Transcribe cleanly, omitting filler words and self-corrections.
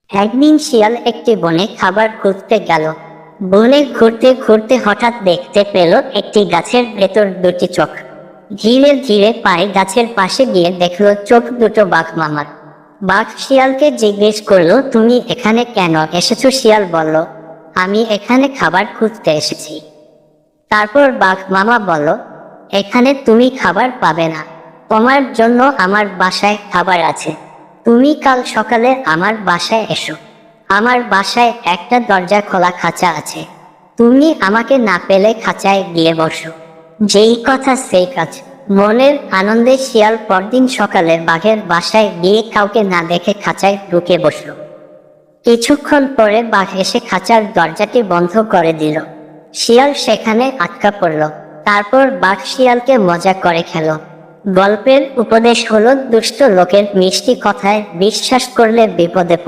একদিন শিয়াল একটি বনে খাবার খুঁজতে গেল। বনে ঘুরতে ঘুরতে হঠাৎ দেখতে পেল একটি গাছের ভেতর দুটি চোখ। ধীরে ধীরে পায়ে গাছের পাশে গিয়ে দেখলো চোখ দুটো বাঘ মামার। বাঘ শিয়ালকে জিজ্ঞেস করলো, তুমি এখানে কেন এসেছো? শিয়াল বলল, আমি এখানে খাবার খুঁজতে এসেছি। তারপর বাঘ মামা বলল, এখানে তুমি খাবার পাবে না, তোমার জন্য আমার বাসায় খাবার আছে। তুমি কাল সকালে আমার বাসায় এসো। আমার বাসায় একটা দরজা খোলা খাঁচা আছে, তুমি আমাকে না পেলে খাঁচায় গিয়ে বসো। যেই কথা সেই কাজ। মনের আনন্দে শিয়াল পরদিন সকালে বাঘের বাসায় গিয়ে কাউকে না দেখে খাঁচায় ঢুকে বসল। কিছুক্ষণ পরে বাঘ এসে খাঁচার দরজাটি বন্ধ করে দিল। শিয়াল সেখানে আটকা পড়ল। তারপর বাঘ শিয়ালকে মজা করে খেল। গল্পের উপদেশ হলো, দুষ্ট লোকের মিষ্টি কথায় বিশ্বাস করলে বিপদে পড়ে।